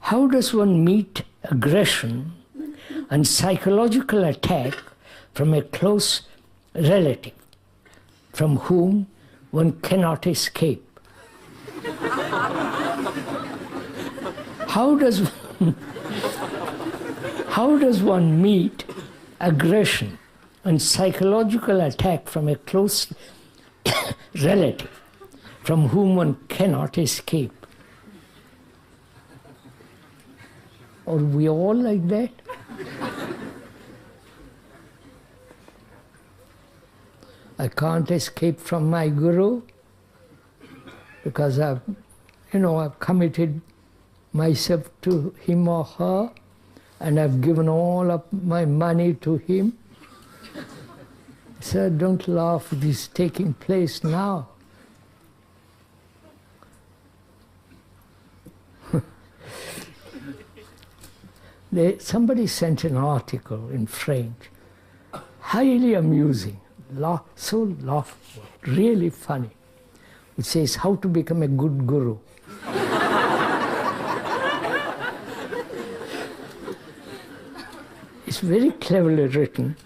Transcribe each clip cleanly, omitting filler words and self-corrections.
How does one meet aggression and psychological attack from a close relative from whom one cannot escape? How does one meet aggression and psychological attack from a close relative from whom one cannot escape? Are we all like that? I can't escape from my guru because I've committed myself to him or her, and I've given all of my money to him. Sir, don't laugh, this is taking place now. Somebody sent an article in French, highly amusing, so laughable, really funny. It says, how to become a good guru. It's very cleverly written.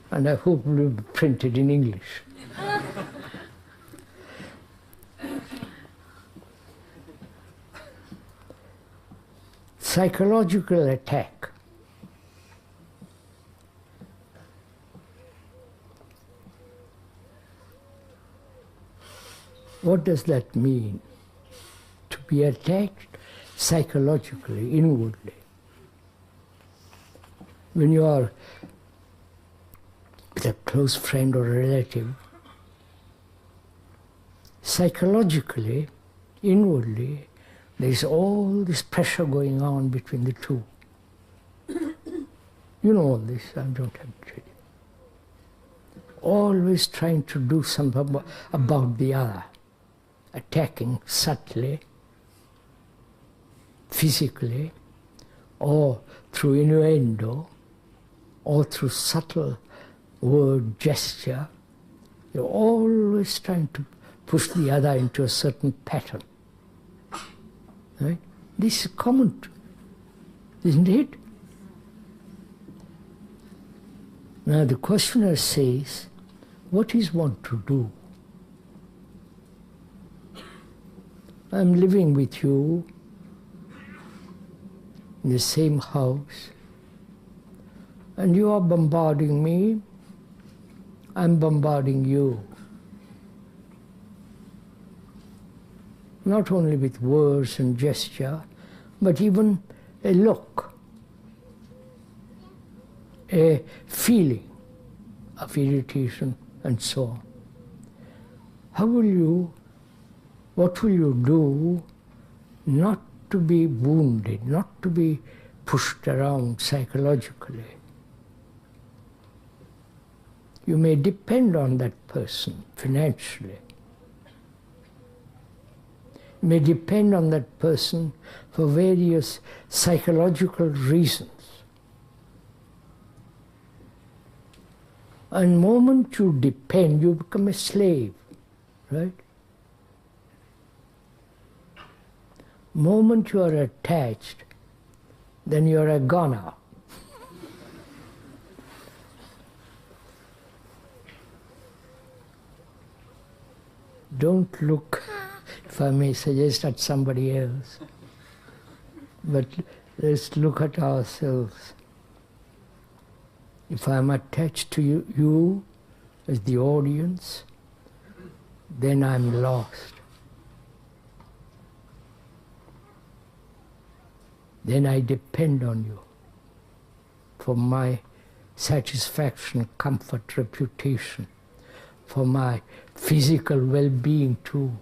And I hope it will be printed in English. Psychological attack. What does that mean? To be attacked psychologically, inwardly. When you are with a close friend or relative, psychologically, inwardly, there is all this pressure going on between the two. You know all this, I don't have to tell you. Always trying to do something about the other, attacking subtly, physically, or through innuendo, or through subtle word gesture. You're always trying to push the other into a certain pattern. Right? This is common, isn't it? Now the questioner says, what is one to do? I'm living with you in the same house, and you are bombarding me, I'm bombarding you. Not only with words and gesture, but even a look, a feeling of irritation and so on. What will you do not to be wounded, not to be pushed around psychologically? You may depend on that person financially. You may depend on that person for various psychological reasons. And the moment you depend, you become a slave, right? The moment you are attached, then you are a goner. Don't look, if I may suggest, at somebody else, but let's look at ourselves. If I'm attached to you as the audience, then I'm lost. Then I depend on you for my satisfaction, comfort, reputation, for my physical well-being too.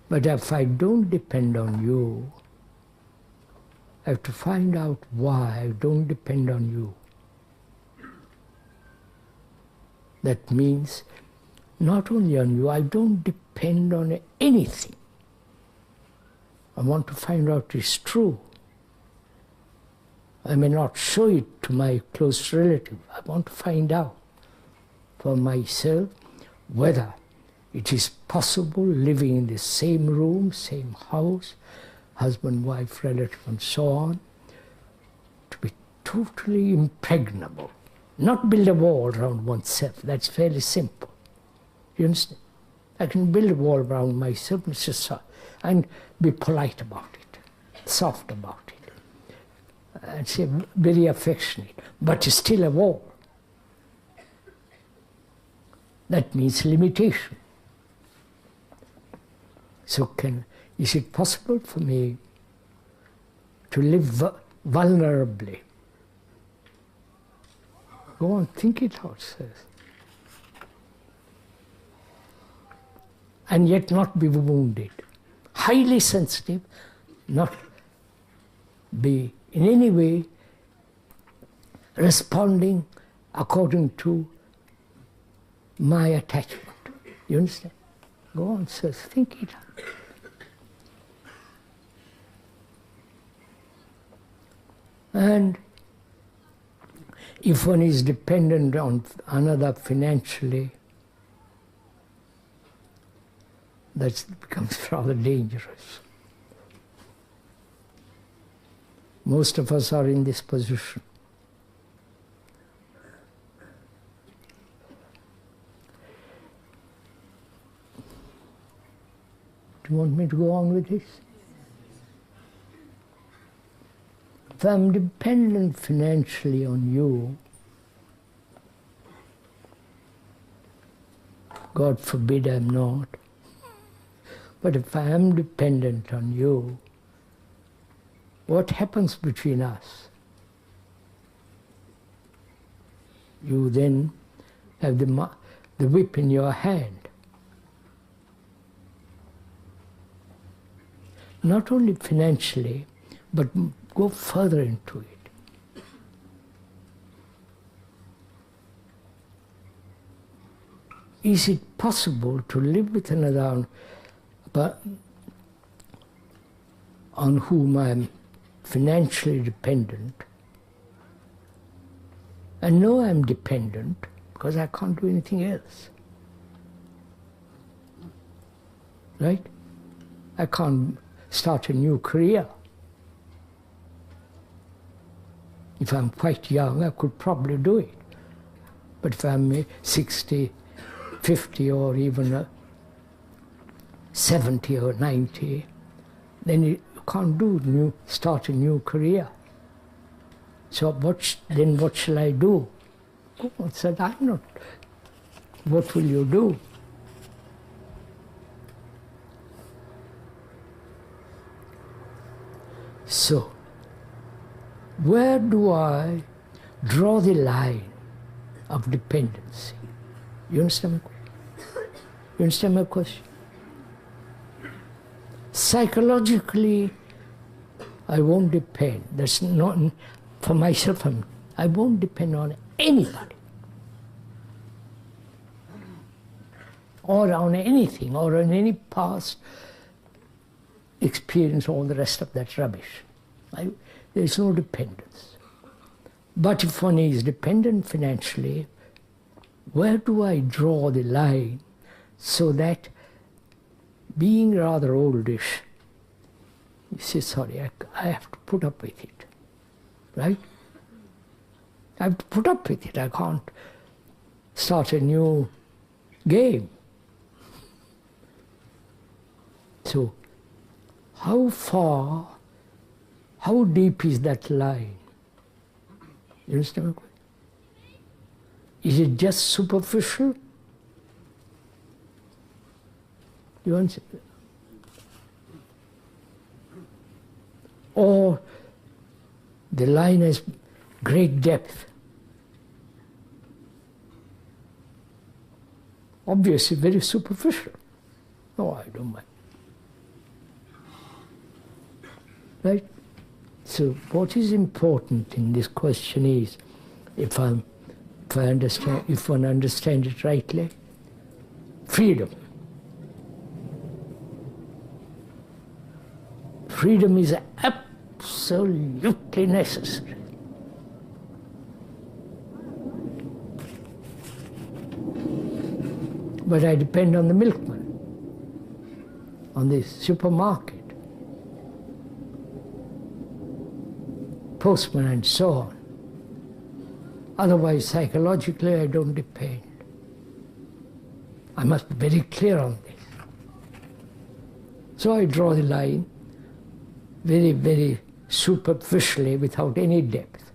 But if I don't depend on you, I have to find out why I don't depend on you. That means not only on you, I don't depend on anything. I want to find out it's true. I may not show it to my close relative. I want to find out for myself whether It is possible living in the same room, same house, husband, wife, relative, and so on, to be totally impregnable. Not build a wall around oneself. That's fairly simple. You understand? I can build a wall around myself, and be polite about it, soft about it, and say very affectionate, but it's still a wall. That means limitation. So is it possible for me to live vulnerably? Go on, think it out, says. And yet not be wounded. Highly sensitive, not be in any way responding according to my attachment. You understand? Go on, says, think it out. And if one is dependent on another financially, that becomes rather dangerous. Most of us are in this position. Do you want me to go on with this? If I'm dependent financially on you, God forbid I'm not, but if I am dependent on you, what happens between us? You then have the whip in your hand. Not only financially, but go further into it. Is it possible to live with another on whom I am financially dependent, and know I am dependent because I can't do anything else? Right? I can't start a new career. If I'm quite young, I could probably do it. But if I'm 60, 50, or even 70 or 90, then you can't start a new career. So what shall I do? God said, I'm not. What will you do? So, where do I draw the line of dependency? You understand my question? You understand my question? Psychologically, I won't depend. That's not for myself. I won't depend on anybody, or on anything, or on any past experience, all the rest of that rubbish. There's no dependence. But if one is dependent financially, where do I draw the line so that, being rather oldish, you say, sorry, I have to put up with it, right? I have to put up with it. I can't start a new game. So, how deep is that line? You understand my question? Is it just superficial? You understand? Or the line has great depth? Obviously very superficial. No, I don't mind. Right? So what is important in this question is, if one understands it rightly, freedom. Freedom is absolutely necessary. But I depend on the milkman, on the supermarket, postman and so on. Otherwise, psychologically, I don't depend. I must be very clear on this. So I draw the line very, very superficially without any depth.